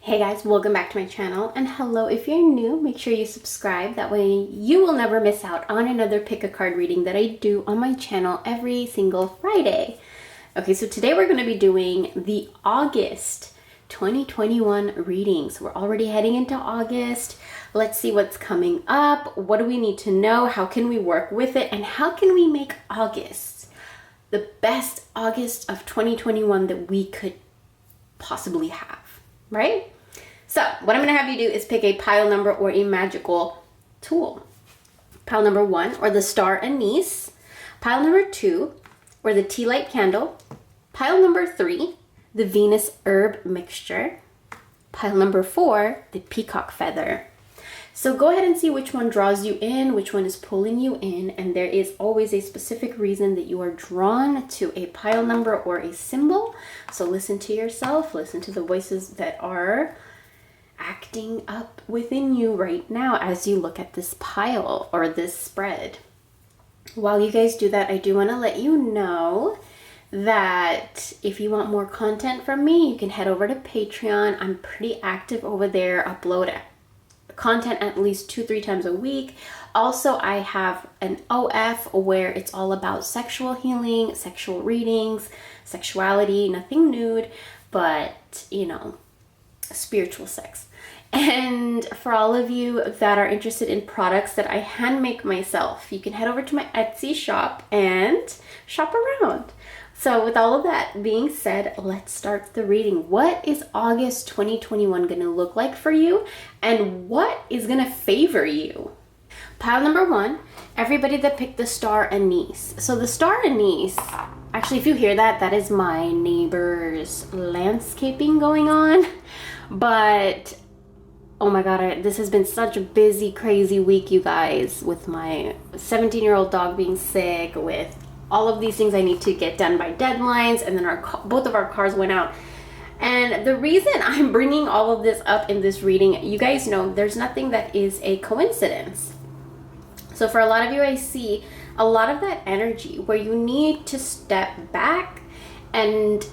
Hey guys, welcome back to my channel, and hello if you're new, make sure you subscribe, that way you will never miss out on another pick a card reading that I do on my channel every single Friday. Okay, so today we're going to be doing the August 2021 readings. We're already heading into August. Let's see what's coming up, what do we need to know, how can we work with it, and how can we make August the best August of 2021 that we could possibly have, right? So what I'm going to have you do is pick a pile number or a magical tool. Pile number 1, or the star anise. Pile number 2, or the tea light candle. Pile number 3, the Venus herb mixture. Pile number 4, the peacock feather. So go ahead and see which one draws you in, which one is pulling you in, and there is always a specific reason that you are drawn to a pile number or a symbol. So listen to yourself, listen to the voices that are acting up within you right now as you look at this pile or this spread. While you guys do that, I do want to let you know that if you want more content from me, you can head over to Patreon. I'm pretty active over there, upload content at least 2-3 times a week. Also, I have an OF where it's all about sexual healing, sexual readings, sexuality, nothing nude, but spiritual sex. And for all of you that are interested in products that I hand make myself, you can head over to my Etsy shop and shop around. So with all of that being said, let's start the reading. What is August 2021 going to look like for you, and what is going to favor you? Pile number 1, everybody that picked the star anise. So the star anise, actually, if you hear that, that is my neighbor's landscaping going on. But oh my god, this has been such a busy, crazy week, you guys, with my 17-year-old dog being sick, with all of these things I need to get done by deadlines, and then both of our cars went out. And the reason I'm bringing all of this up in this reading, you guys know there's nothing that is a coincidence. So for a lot of you, I see a lot of that energy where you need to step back and,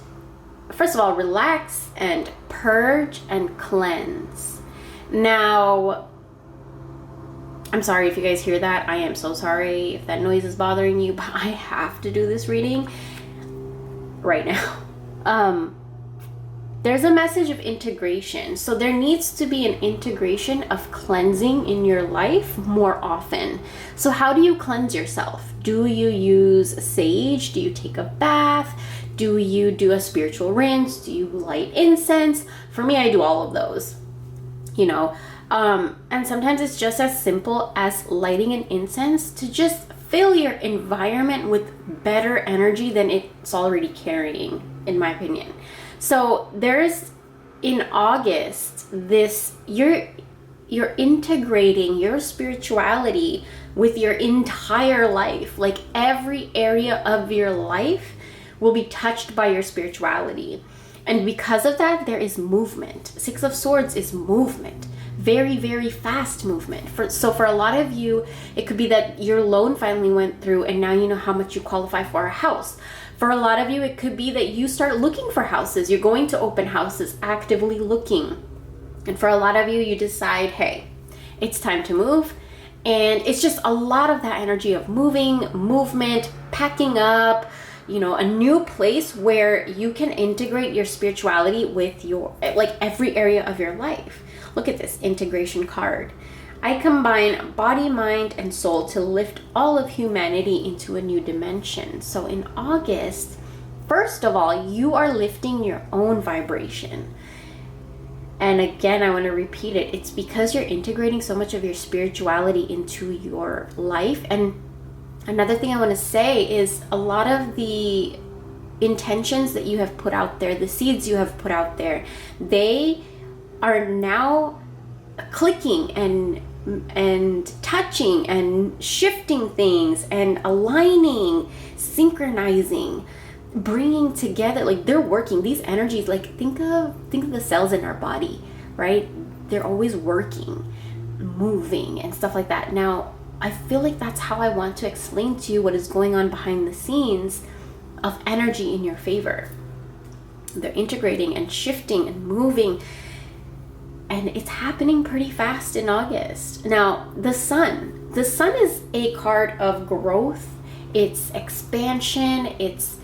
first of all, relax and purge and cleanse. Now, I'm sorry if you guys hear that. I am so sorry if that noise is bothering you, but I have to do this reading right now. There's a message of integration. So there needs to be an integration of cleansing in your life more often. So how do you cleanse yourself? Do you use sage? Do you take a bath? Do you do a spiritual rinse? Do you light incense? For me, I do all of those, and sometimes it's just as simple as lighting an incense to just fill your environment with better energy than it's already carrying, in my opinion. So there's, in August, you're integrating your spirituality with your entire life. Like every area of your life will be touched by your spirituality. And because of that, there is movement. 6 of Swords is movement. Very, very fast movement. So for a lot of you, it could be that your loan finally went through and now you know how much you qualify for a house. For a lot of you, it could be that you start looking for houses. You're going to open houses, actively looking. And for a lot of you, you decide, hey, it's time to move. And it's just a lot of that energy of moving, movement, packing up, a new place where you can integrate your spirituality with every area of your life. Look at this integration card. I combine body, mind, and soul to lift all of humanity into a new dimension. So in August, first of all, you are lifting your own vibration. And again, I want to repeat it. It's because you're integrating so much of your spirituality into your life. And another thing I want to say is a lot of the intentions that you have put out there, the seeds you have put out there, they are now clicking and touching and shifting things and aligning, synchronizing, bringing together. Like they're working. These energies, like think of the cells in our body, right? They're always working, moving, and stuff like that. Now, I feel like that's how I want to explain to you what is going on behind the scenes of energy in your favor. They're integrating and shifting and moving and it's happening pretty fast in August. Now, the sun is a card of growth. It's expansion, it's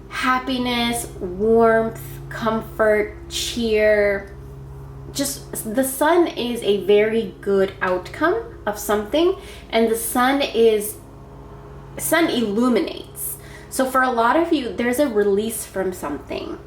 happiness, warmth, comfort, cheer. Just the sun is a very good outcome of something, and the sun illuminates. So for a lot of you, there's a release from something.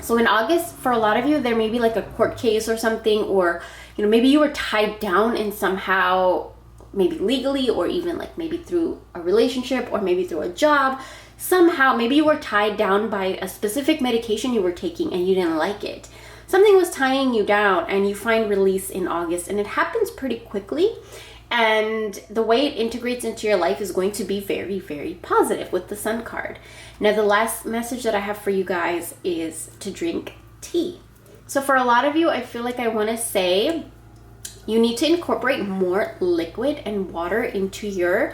So in August, for a lot of you, there may be like a court case or something, or maybe you were tied down in somehow, maybe legally, or even like maybe through a relationship, or maybe through a job. Somehow, maybe you were tied down by a specific medication you were taking and you didn't like it. Something was tying you down, and you find release in August, and it happens pretty quickly. And the way it integrates into your life is going to be very, very positive with the Sun card. Now, the last message that I have for you guys is to drink tea. So for a lot of you, I feel like I want to say you need to incorporate more liquid and water into your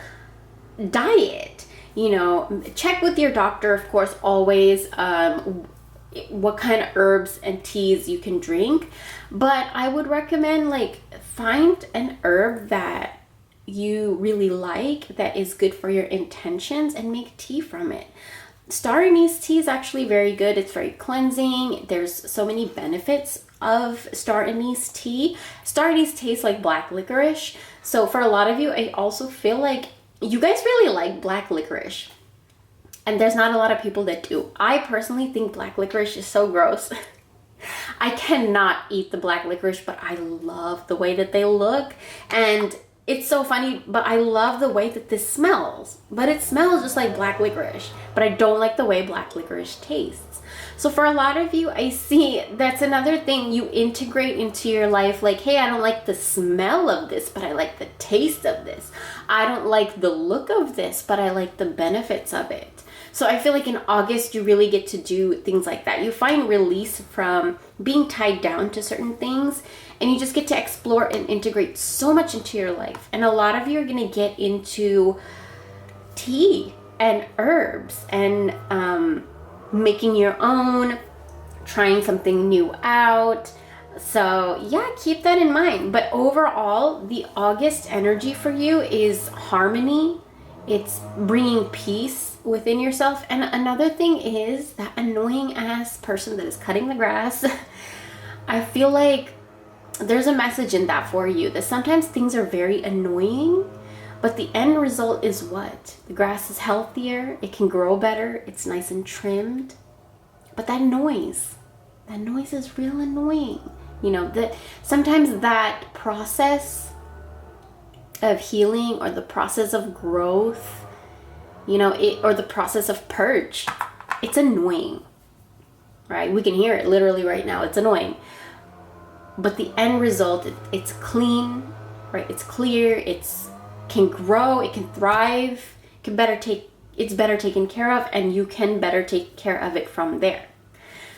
diet. Check with your doctor, of course, always, what kind of herbs and teas you can drink. But I would recommend find an herb that you really like, that is good for your intentions, and make tea from it. Star anise tea is actually very good. It's very cleansing. There's so many benefits of star anise tea. Star anise tastes like black licorice. So for a lot of you, I also feel like you guys really like black licorice. And there's not a lot of people that do. I personally think black licorice is so gross. I cannot eat the black licorice, but I love the way that they look. And it's so funny, but I love the way that this smells. But it smells just like black licorice. But I don't like the way black licorice tastes. So for a lot of you, I see that's another thing you integrate into your life. Like, hey, I don't like the smell of this, but I like the taste of this. I don't like the look of this, but I like the benefits of it. So I feel like in August, you really get to do things like that. You find release from being tied down to certain things, and you just get to explore and integrate so much into your life. And a lot of you are going to get into tea and herbs and making your own, trying something new out. So yeah, keep that in mind. But overall, the August energy for you is harmony. It's bringing peace within yourself. And another thing is that annoying ass person that is cutting the grass. I feel like there's a message in that for you, that sometimes things are very annoying, but the end result is what? The grass is healthier, it can grow better, it's nice and trimmed. But that noise is real annoying. That sometimes that process of healing, or the process of growth, or the process of purge, it's annoying, right? We can hear it literally right now. It's annoying. But the end result, it's clean, right? It's clear, it's can grow, it can thrive, it's better taken care of, and you can better take care of it from there.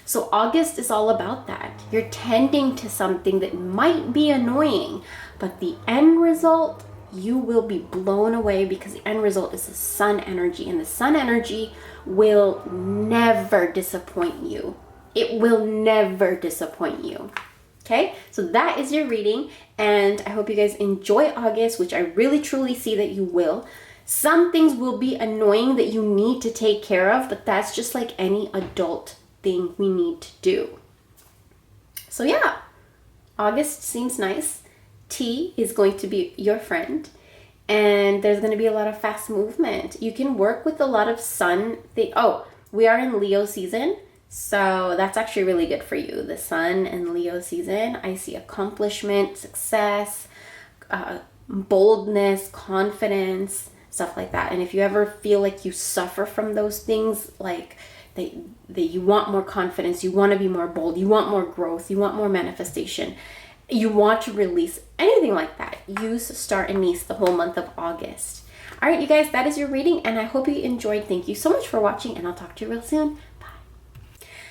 So August is all about that. You're tending to something that might be annoying, but the end result, you will be blown away, because the end result is the sun energy, and the sun energy will never disappoint you. It will never disappoint you. Okay, so that is your reading, and I hope you guys enjoy August, which I really truly see that you will. Some things will be annoying that you need to take care of, but that's just like any adult thing we need to do. So yeah, August seems nice. Tea is going to be your friend, and there's going to be a lot of fast movement. You can work with a lot of sun thing. Oh, we are in Leo season, so that's actually really good for you. The sun and Leo season, I see accomplishment, success, boldness, confidence, stuff like that. And if you ever feel like you suffer from those things, like that you want more confidence, you want to be more bold, you want more growth, you want more manifestation, you want to release anything like that, use star anise the whole month of August. All right, you guys, that is your reading, and I hope you enjoyed. Thank you so much for watching, and I'll talk to you real soon. Bye.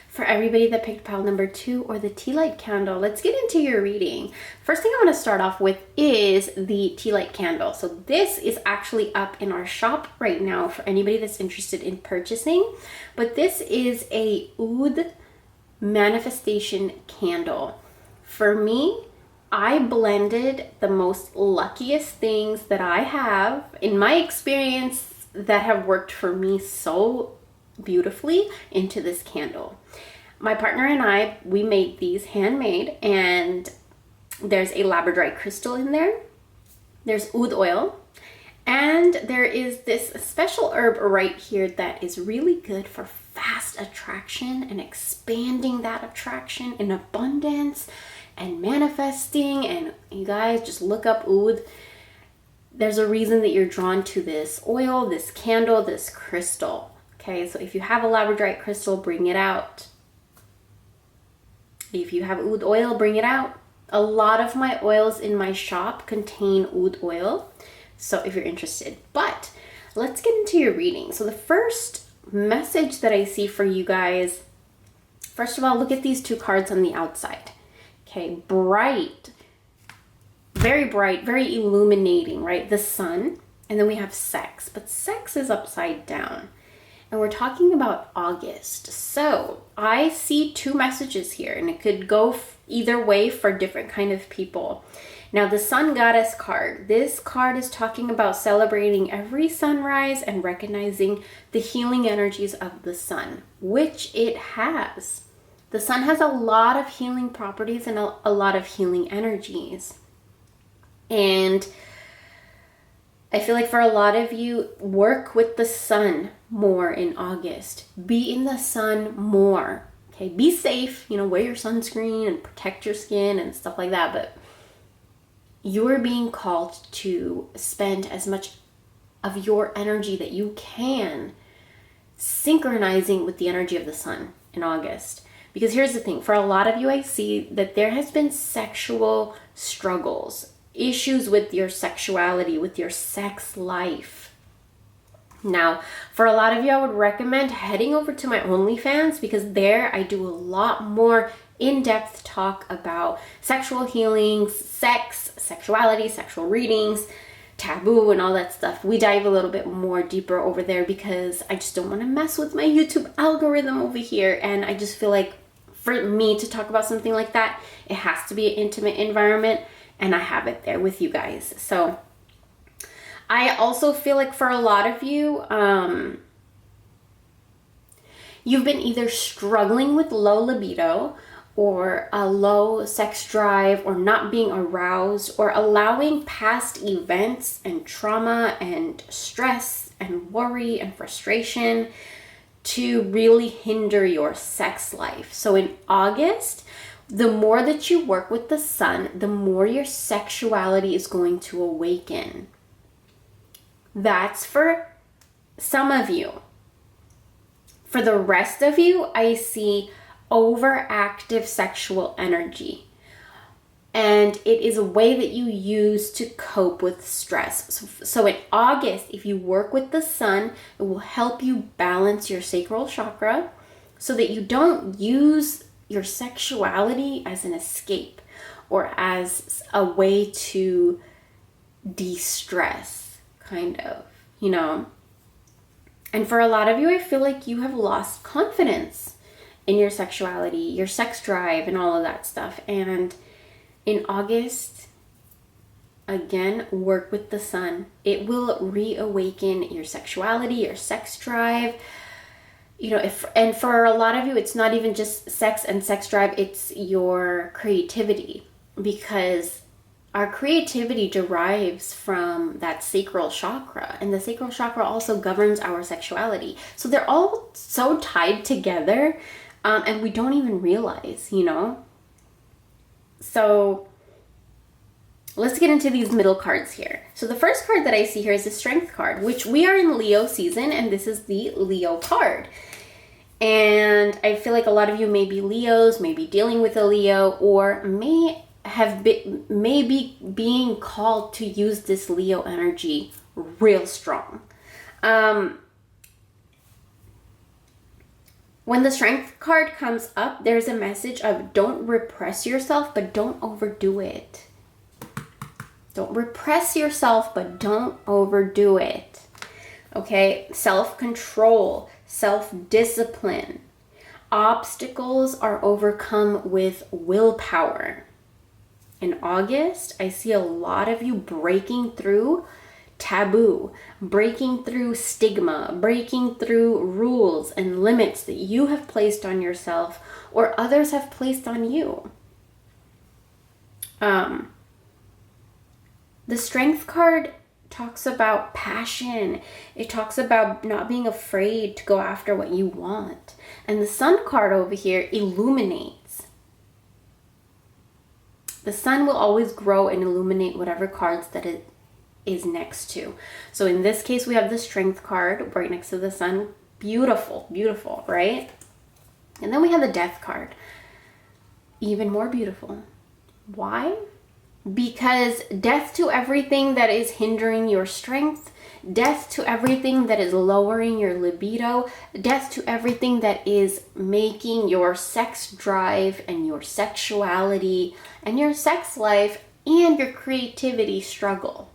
For everybody that picked pile number 2, or the tea light candle, let's get into your reading. First thing I want to start off with is the tea light candle. So this is actually up in our shop right now for anybody that's interested in purchasing. But this is a oud manifestation candle For me, I blended the most luckiest things that I have in my experience that have worked for me so beautifully into this candle. My partner and I, we made these handmade, and there's a labradorite crystal in there. There's oud oil. And there is this special herb right here that is really good for fast attraction and expanding that attraction in abundance and manifesting. And you guys just look up oud. There's a reason that you're drawn to this oil, this candle, this crystal. Okay, so if you have a labradorite crystal, bring it out. If you have oud oil, bring it out. A lot of my oils in my shop contain oud oil. So if you're interested, but let's get into your reading. So the first message that I see for you guys, first of all, look at these two cards on the outside. Okay, bright, very illuminating, right? The sun, and then we have sex, but sex is upside down. And we're talking about August. So I see two messages here, and it could go either way for different kind of people. Now, the Sun Goddess card, this card is talking about celebrating every sunrise and recognizing the healing energies of the sun, which it has. The sun has a lot of healing properties and a lot of healing energies. And I feel like for a lot of you, work with the sun more in August. Be in the sun more. Okay, be safe, wear your sunscreen and protect your skin and stuff like that, but you're being called to spend as much of your energy that you can synchronizing with the energy of the sun in August. Because here's the thing, for a lot of you, I see that there has been sexual struggles, issues with your sexuality, with your sex life. Now, for a lot of you, I would recommend heading over to my OnlyFans, because there I do a lot more in-depth talk about sexual healing, sex, sexuality, sexual readings, taboo, and all that stuff. We dive a little bit more deeper over there because I just don't want to mess with my YouTube algorithm over here. And I just feel like for me to talk about something like that, it has to be an intimate environment, and I have it there with you guys. So I also feel like for a lot of you, you've been either struggling with low libido or a low sex drive, or not being aroused, or allowing past events and trauma and stress and worry and frustration to really hinder your sex life. So in August, the more that you work with the sun, the more your sexuality is going to awaken. That's for some of you. For the rest of you, I see overactive sexual energy. And it is a way that you use to cope with stress. So in August, if you work with the sun, it will help you balance your sacral chakra so that you don't use your sexuality as an escape or as a way to de-stress, kind of, And for a lot of you, I feel like you have lost confidence in your sexuality, your sex drive, and all of that stuff. And in August, again, work with the sun. It will reawaken your sexuality, your sex drive. And for a lot of you, it's not even just sex and sex drive, it's your creativity. Because our creativity derives from that sacral chakra, and the sacral chakra also governs our sexuality. So they're all so tied together, and we don't even realize, So let's get into these middle cards here. So the first card that I see here is the Strength card, which we are in Leo season, and this is the Leo card. And I feel like a lot of you may be Leos, may be dealing with a Leo, or may be being called to use this Leo energy real strong. When the Strength card comes up, there's a message of don't repress yourself, but don't overdo it. Don't repress yourself, but don't overdo it. Okay? Self-control, self-discipline. Obstacles are overcome with willpower. In August, I see a lot of you breaking through taboo, breaking through stigma, breaking through rules and limits that you have placed on yourself or others have placed on you. The Strength card talks about passion. It talks about not being afraid to go after what you want. And the Sun card over here illuminates. The sun will always grow and illuminate whatever cards that it is next to. So in this case, we have the Strength card right next to the sun. Beautiful, beautiful, right? And then we have the Death card. Even more beautiful. Why? Because death to everything that is hindering your strength, death to everything that is lowering your libido, death to everything that is making your sex drive and your sexuality and your sex life and your creativity struggle.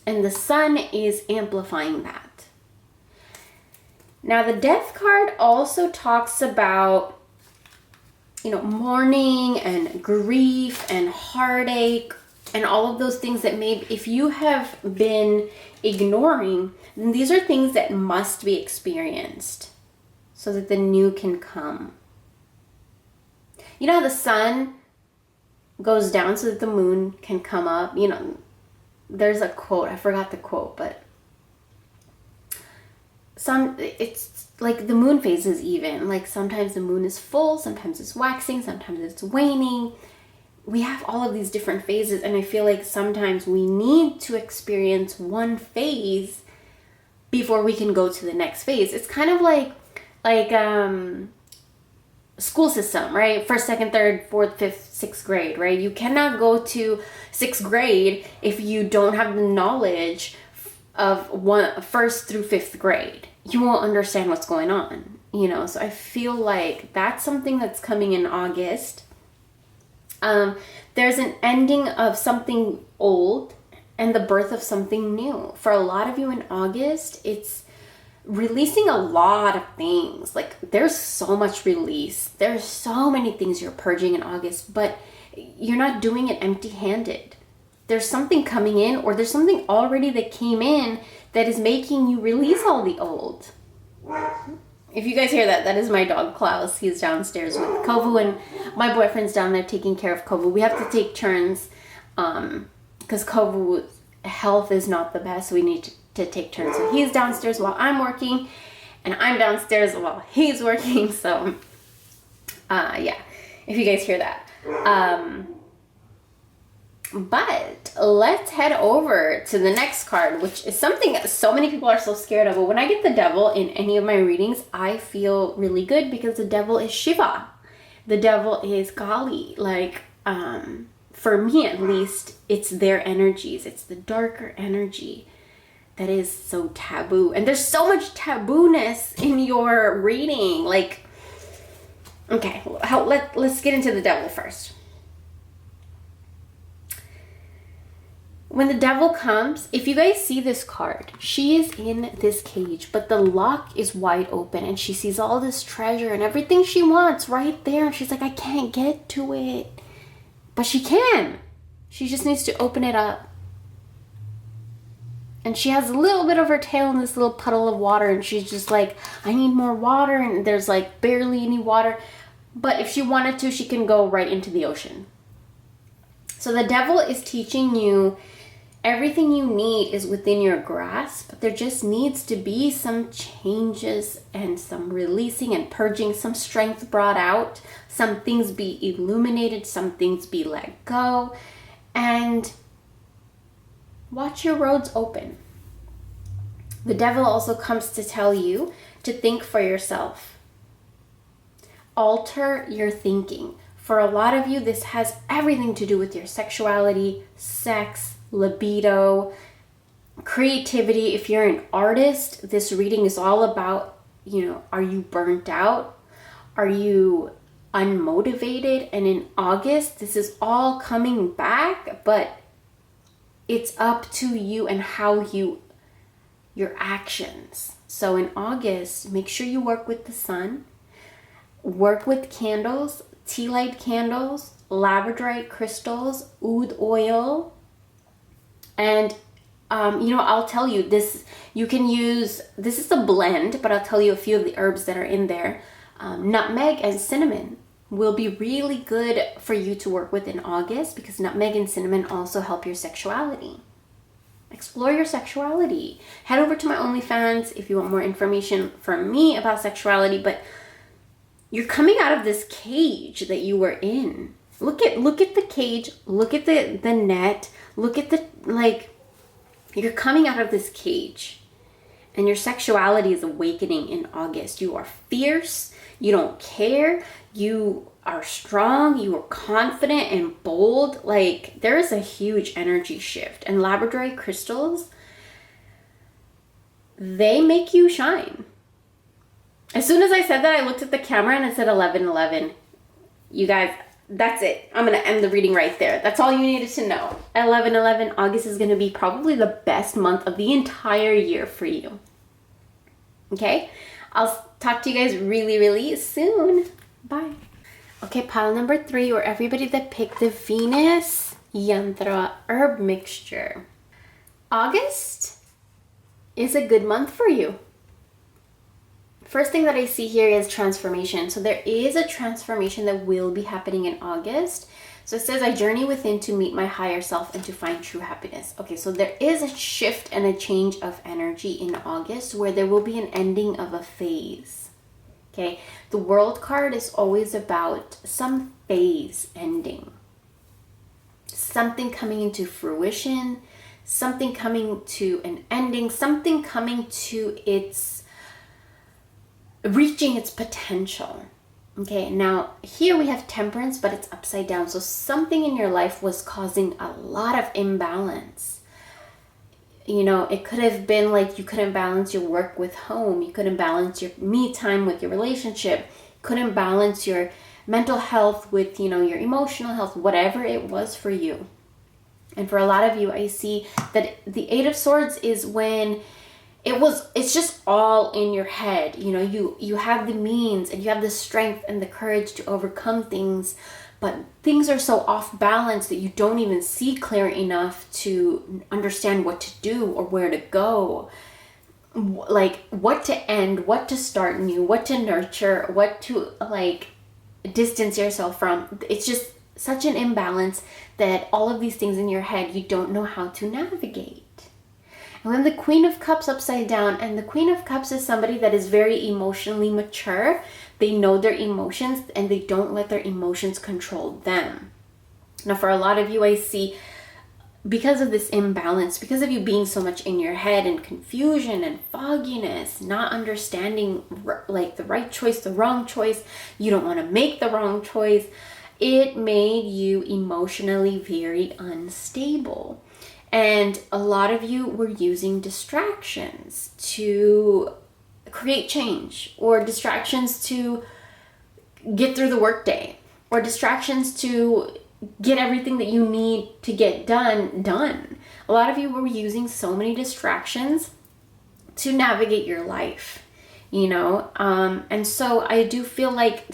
And the sun is amplifying that. Now the Death card also talks about, mourning and grief and heartache and all of those things that maybe if you have been ignoring, then these are things that must be experienced so that the new can come. You know how the sun goes down so that the moon can come up? There's a quote, I forgot the quote, but it's like the moon phases even. Like sometimes the moon is full, sometimes it's waxing, sometimes it's waning. We have all of these different phases, and I feel like sometimes we need to experience one phase before we can go to the next phase. It's kind of like school system, right? First, second, third, fourth, fifth, sixth grade, right? You cannot go to sixth grade if you don't have the knowledge of first through fifth grade. You won't understand what's going on, So I feel like that's something that's coming in August. There's an ending of something old and the birth of something new. For a lot of you in August, it's releasing a lot of things. Like there's so much release. There's so many things you're purging in August, but you're not doing it empty-handed. There's something coming in, or there's something already that came in that is making you release all the old. If you guys hear that, that is my dog Klaus. He's downstairs with Kovu, and my boyfriend's down there taking care of Kovu. We have to take turns because Kovu's health is not the best. So we need to take turns. So he's downstairs while I'm working, and I'm downstairs while he's working. So yeah, if you guys hear that. But let's head over to the next card, which is something that so many people are so scared of. But when I get the devil in any of my readings, I feel really good because the devil is Shiva. The devil is Kali. Like, for me at least, it's their energies. It's the darker energy that is so taboo. And there's so much taboo-ness in your reading. Like, okay, let's get into the devil first. When the devil comes, if you guys see this card, she is in this cage, but the lock is wide open and she sees all this treasure and everything she wants right there. And she's like, I can't get to it. But she can. She just needs to open it up. And she has a little bit of her tail in this little puddle of water. And she's just like, I need more water. And there's like barely any water. But if she wanted to, she can go right into the ocean. So the devil is teaching you everything you need is within your grasp. There just needs to be some changes and some releasing and purging, some strength brought out, some things be illuminated, some things be let go, and watch your roads open. The devil also comes to tell you to think for yourself. Alter your thinking. For a lot of you, this has everything to do with your sexuality, sex, libido, creativity. If you're an artist, this reading is all about, are you burnt out? Are you unmotivated? And in August, this is all coming back, but it's up to you and how your actions. So in August, make sure you work with the sun, work with candles, tea light candles, labradorite crystals, oud oil, and I'll tell you this, you can use, this is a blend, but I'll tell you a few of the herbs that are in there. Nutmeg and cinnamon will be really good for you to work with in August, because nutmeg and cinnamon also help your sexuality. Explore your sexuality. Head over to my OnlyFans if you want more information from me about sexuality, but you're coming out of this cage that you were in. Look at the cage, look at the net, look at the, like, you're coming out of this cage and your sexuality is awakening in August. You are fierce, you don't care, you are strong, you are confident and bold. Like, there is a huge energy shift. And labradorite crystals, they make you shine. As soon as I said that, I looked at the camera and it said 11:11. You guys, that's it. I'm going to end the reading right there. That's all you needed to know. 11/11, August is going to be probably the best month of the entire year for you. Okay? I'll talk to you guys really, really soon. Bye. Okay, pile number 3, or everybody that picked the Venus Yantra herb mixture. August is a good month for you. First thing that I see here is transformation. So there is a transformation that will be happening in August. So it says, I journey within to meet my higher self and to find true happiness. Okay, so there is a shift and a change of energy in August where there will be an ending of a phase. Okay, the World card is always about some phase ending. Something coming into fruition, something coming to an ending, something coming to its reaching its potential. Okay, now here we have Temperance, but it's upside down. So something in your life was causing a lot of imbalance. You know, it could have been like you couldn't balance your work with home. You couldn't balance your me time with your relationship. Couldn't balance your mental health with, your emotional health, whatever it was for you. And for a lot of you, I see that the Eight of Swords is when it's just all in your head. You have the means and you have the strength and the courage to overcome things, but things are so off balance that you don't even see clear enough to understand what to do or where to go. Like what to end, what to start new, what to nurture, what to distance yourself from. It's just such an imbalance that all of these things in your head, you don't know how to navigate. And then the Queen of Cups upside down, and the Queen of Cups is somebody that is very emotionally mature. They know their emotions and they don't let their emotions control them. Now, for a lot of you, I see, because of this imbalance, because of you being so much in your head and confusion and fogginess, not understanding the right choice, the wrong choice, you don't want to make the wrong choice, it made you emotionally very unstable. And a lot of you were using distractions to create change, or distractions to get through the workday, or distractions to get everything that you need to get done. A lot of you were using so many distractions to navigate your life, and so I do feel like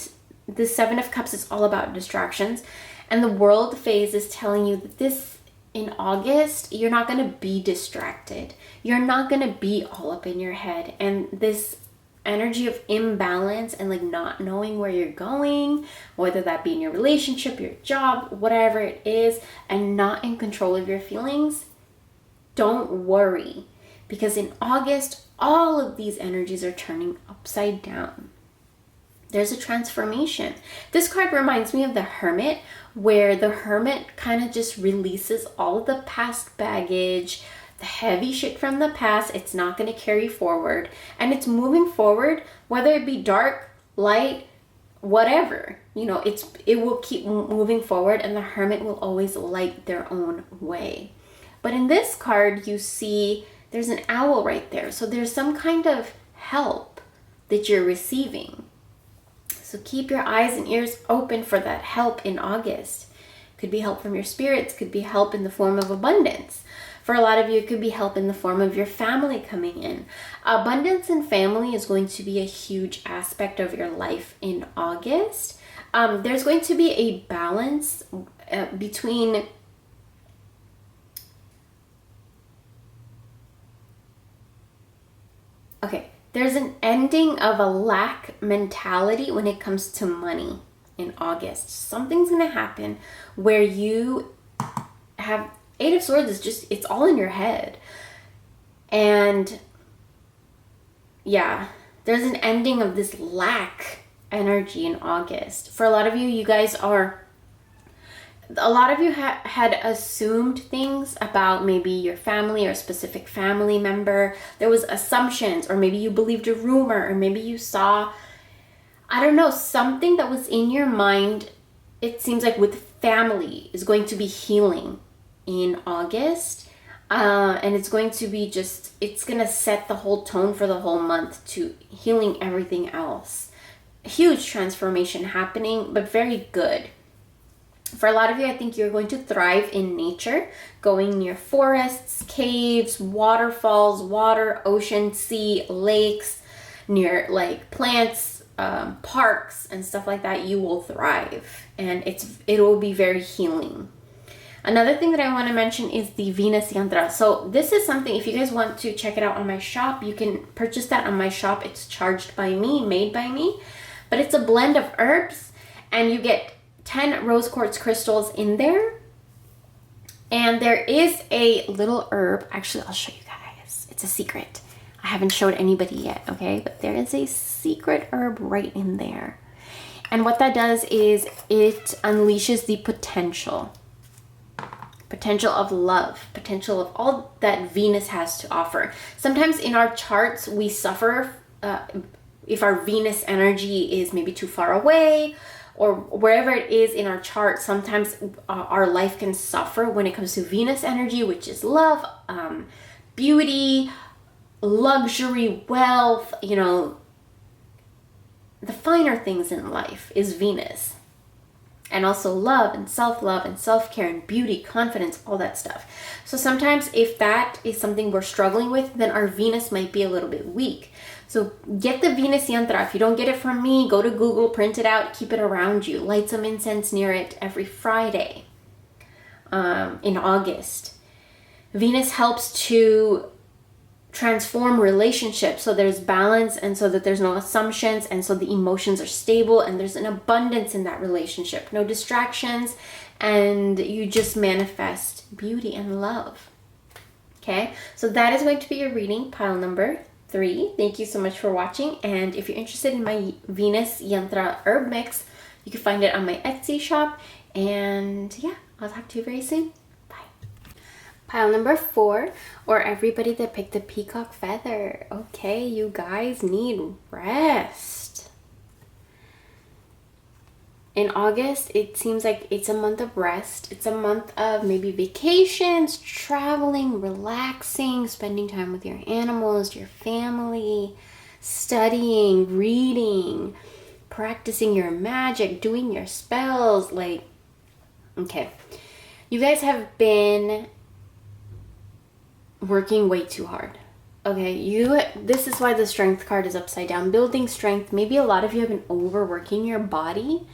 the Seven of Cups is all about distractions, and the World phase is telling you that in August, you're not going to be distracted. You're not going to be all up in your head. And this energy of imbalance and not knowing where you're going, whether that be in your relationship, your job, whatever it is, and not in control of your feelings, don't worry. Because in August, all of these energies are turning upside down. There's a transformation. This card reminds me of the Hermit, where the Hermit kind of just releases all of the past baggage, the heavy shit from the past. It's not going to carry forward, and it's moving forward, whether it be dark, light, whatever. It will keep moving forward, and the Hermit will always light their own way. But in this card, you see there's an owl right there. So there's some kind of help that you're receiving. So keep your eyes and ears open for that help in August. Could be help from your spirits, could be help in the form of abundance. For a lot of you, it could be help in the form of your family coming in. Abundance and family is going to be a huge aspect of your life in August. There's going to be a balance between there's an ending of a lack mentality when it comes to money in August. Something's going to happen where you have Eight of Swords is just, it's all in your head. And yeah, there's an ending of this lack energy in August. For a lot of you, you guys are, a lot of you had assumed things about maybe your family or a specific family member. There was assumptions, or maybe you believed a rumor, or maybe you saw, I don't know, something that was in your mind. It seems like with family is going to be healing in August. And it's going to be just, it's going to set the whole tone for the whole month to healing everything else. Huge transformation happening, but very good. For a lot of you, I think you're going to thrive in nature, going near forests, caves, waterfalls, water, ocean, sea, lakes, near like plants, parks and stuff like that. You will thrive, and it will be very healing. Another thing that I want to mention is the Venus Yantra. So this is something, if you guys want to check it out on my shop, you can purchase that on my shop. It's charged by me, made by me, but it's a blend of herbs, and you get 10 rose quartz crystals in there. And there is a little herb. Actually, I'll show you guys. It's a secret. I haven't showed anybody yet, okay? But there is a secret herb right in there. And what that does is it unleashes the potential of love, potential of all that Venus has to offer. Sometimes in our charts, we suffer if our Venus energy is maybe too far away, or wherever it is in our chart. Sometimes our life can suffer when it comes to Venus energy, which is love, beauty, luxury, wealth, you know, the finer things in life is Venus. And also love and self-love and self-care and beauty, confidence, all that stuff. So sometimes if that is something we're struggling with, then our Venus might be a little bit weak. So get the Venus Yantra. If you don't get it from me, go to Google, print it out, keep it around you. Light some incense near it every Friday in August. Venus helps to transform relationships so there's balance, and so that there's no assumptions, and so the emotions are stable, and there's an abundance in that relationship. No distractions, and you just manifest beauty and love. Okay, so that is going to be your reading, pile number 3. Thank you so much for watching, and if you're interested in my Venus Yantra herb mix, you can find it on my Etsy shop. And yeah, I'll talk to you very soon. Pile number 4, or everybody that picked the peacock feather. Okay, you guys need rest. In August, it seems like it's a month of rest. It's a month of maybe vacations, traveling, relaxing, spending time with your animals, your family, studying, reading, practicing your magic, doing your spells. Like, okay, you guys have been working way too hard. Okay, this is why the strength card is upside down. Building strength. Maybe a lot of you have been overworking your body.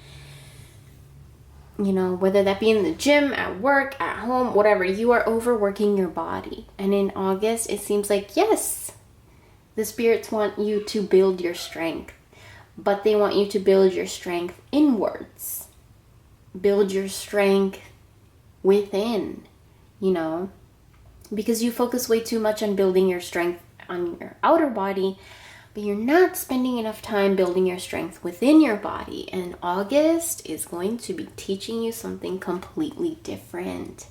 You know, whether that be in the gym, at work, at home, whatever, you are overworking your body. And in August, it seems like, yes, the spirits want you to build your strength, but they want you to build your strength inwards. Build your strength within, you know, because you focus way too much on building your strength on your outer body, but you're not spending enough time building your strength within your body. And August is going to be teaching you something completely different.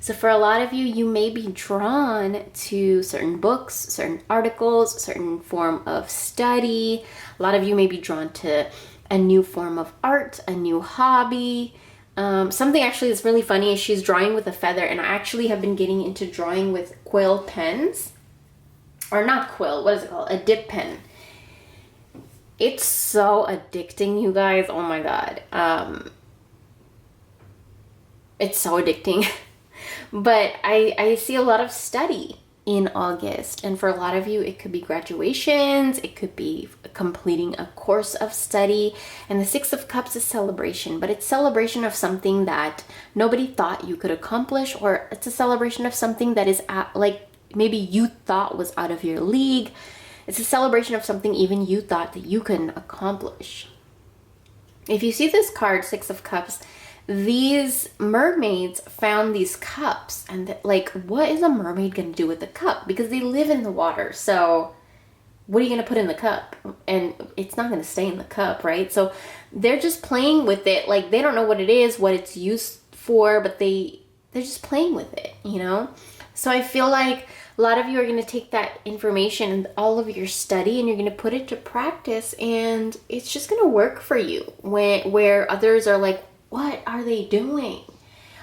So for a lot of you, you may be drawn to certain books, certain articles, certain form of study. A lot of you may be drawn to a new form of art, a new hobby. Something actually that's really funny is she's drawing with a feather, and I actually have been getting into drawing with quill pens. Or not quill, what is it called? A dip pen. It's so addicting, you guys. Oh my god. It's so addicting. But I see a lot of study in August. And for a lot of you, it could be graduations, it could be completing a course of study. And the Six of Cups is celebration, but it's celebration of something that nobody thought you could accomplish, or it's a celebration of something that is like maybe you thought was out of your league. It's a celebration of something even you thought that you couldn't accomplish. If you see this card, Six of Cups, these mermaids found these cups, and like, what is a mermaid going to do with a cup? Because they live in the water. So what are you going to put in the cup? And it's not going to stay in the cup, right? So they're just playing with it. Like, they don't know what it is, what it's used for, but they're just playing with it, you know? So I feel like a lot of you are going to take that information and all of your study, and you're going to put it to practice, and it's just going to work for you where others are like, what are they doing?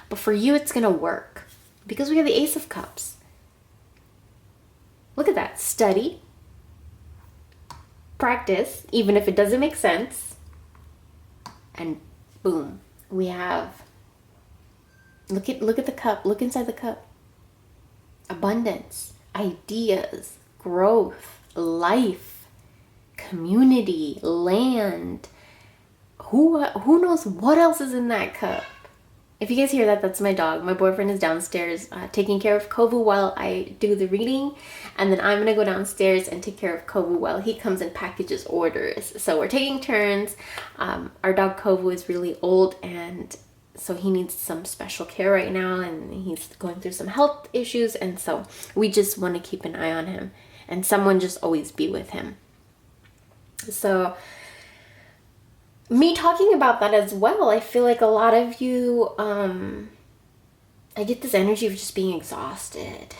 But for you, it's going to work because we have the Ace of Cups. Look at that. Study, practice, even if it doesn't make sense, and boom, we have, look at the cup. Look inside the cup. Abundance, ideas, growth, life, community, land. Who knows what else is in that cup? If you guys hear that, that's my dog. My boyfriend is downstairs taking care of Kovu while I do the reading. And then I'm going to go downstairs and take care of Kovu while he comes and packages orders. So we're taking turns. Our dog Kovu is really old, and so he needs some special care right now. And he's going through some health issues. And so we just want to keep an eye on him. And someone just always be with him. So me talking about that as well, I feel like a lot of you, I get this energy of just being exhausted.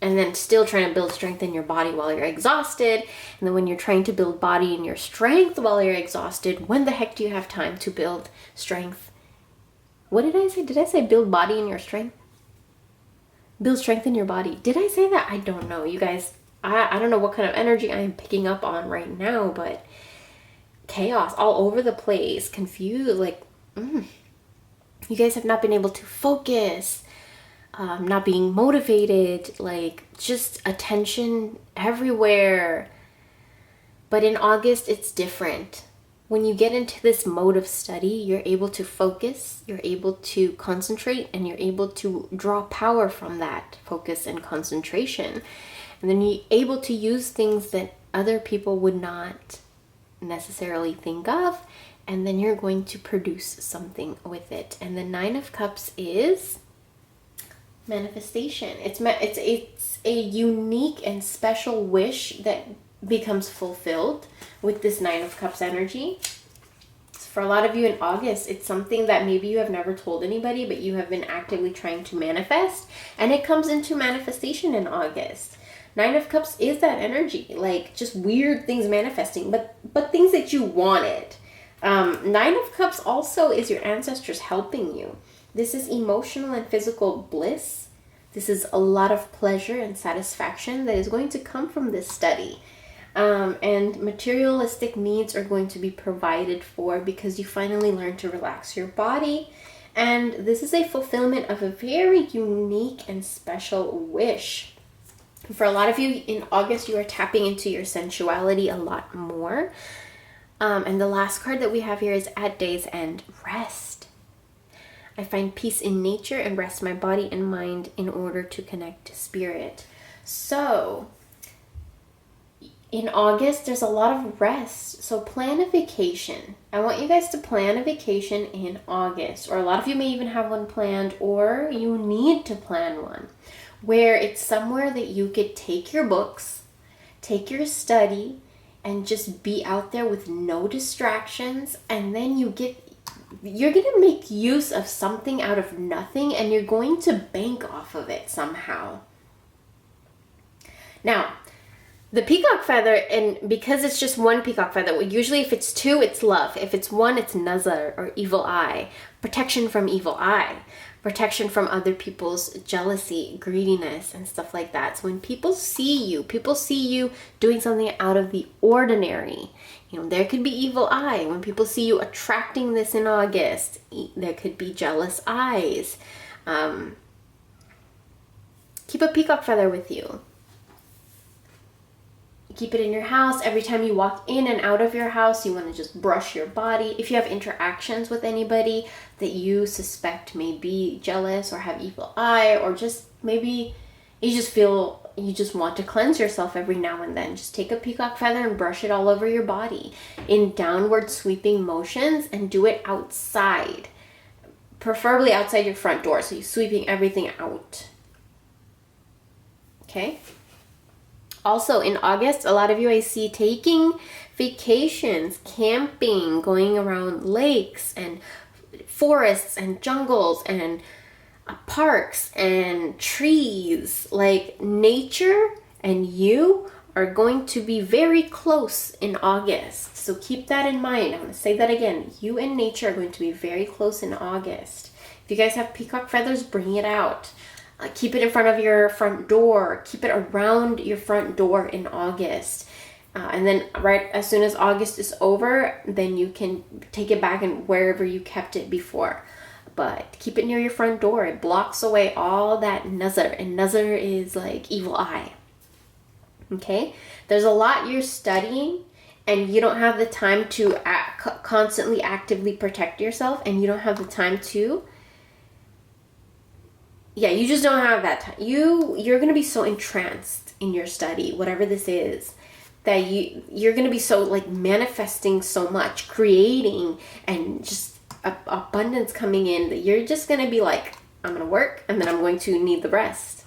And then still trying to build strength in your body while you're exhausted. And then when you're trying to build body in your strength while you're exhausted, when the heck do you have time to build strength? What did I say? Did I say build body in your strength? Build strength in your body. Did I say that? I don't know. You guys, I don't know what kind of energy I am picking up on right now, but chaos all over the place, confused, like, you guys have not been able to focus, not being motivated, like just attention everywhere. But in August, it's different. When you get into this mode of study, you're able to focus, you're able to concentrate, and you're able to draw power from that focus and concentration. And then you're able to use things that other people would not necessarily think of, and then you're going to produce something with it. And the Nine of Cups is manifestation. It's a unique and special wish that becomes fulfilled with this Nine of Cups energy. So for a lot of you in August, it's something that maybe you have never told anybody, but you have been actively trying to manifest, and it comes into manifestation in August. Nine of Cups is that energy, like just weird things manifesting, but things that you wanted. Nine of Cups also is your ancestors helping you. This is emotional and physical bliss. This is a lot of pleasure and satisfaction that is going to come from this study. And materialistic needs are going to be provided for because you finally learn to relax your body. And this is a fulfillment of a very unique and special wish. For a lot of you in August, you are tapping into your sensuality a lot more. And the last card that we have here is at day's end, rest. I find peace in nature and rest my body and mind in order to connect to spirit. So in August, there's a lot of rest. So plan a vacation. I want you guys to plan a vacation in August. Or a lot of you may even have one planned, or you need to plan one, where it's somewhere that you could take your books, take your study, and just be out there with no distractions. And then you're going to make use of something out of nothing, and you're going to bank off of it somehow. Now, the peacock feather, and because it's just one peacock feather, usually if it's two, it's love. If it's one, it's nazar, or evil eye. Protection from evil eye. Protection from other people's jealousy, greediness, and stuff like that. So when people see you doing something out of the ordinary. You know, there could be evil eye. When people see you attracting this in August, there could be jealous eyes. keep a peacock feather with you. Keep it in your house. Every time you walk in and out of your house, you want to just brush your body. If you have interactions with anybody that you suspect may be jealous or have evil eye, or just maybe you just feel you just want to cleanse yourself every now and then, just take a peacock feather and brush it all over your body in downward sweeping motions, and do it outside. Preferably outside your front door, so you're sweeping everything out. Okay? Also, in August, a lot of you I see taking vacations, camping, going around lakes and forests and jungles and parks and trees. Like, nature and you are going to be very close in August. So keep that in mind. I'm going to say that again. You and nature are going to be very close in August. If you guys have peacock feathers, bring it out. Keep it in front of your front door. Keep it around your front door in August. And then right as soon as August is over, then you can take it back and wherever you kept it before. But keep it near your front door. It blocks away all that nazar. And nazar is like evil eye. Okay? There's a lot you're studying, and you don't have the time to constantly actively protect yourself, and you don't have the time to... Yeah, you just don't have that time. You're going to be so entranced in your study, whatever this is, that you're going to be so like manifesting so much, creating, and just abundance coming in, that you're just going to be like, I'm going to work and then I'm going to need the rest.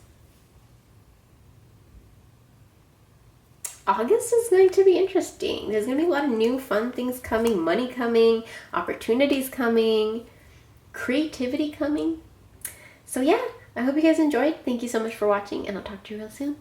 August is going to be interesting. There's going to be a lot of new fun things coming, money coming, opportunities coming, creativity coming. So yeah, I hope you guys enjoyed. Thank you so much for watching, and I'll talk to you real soon.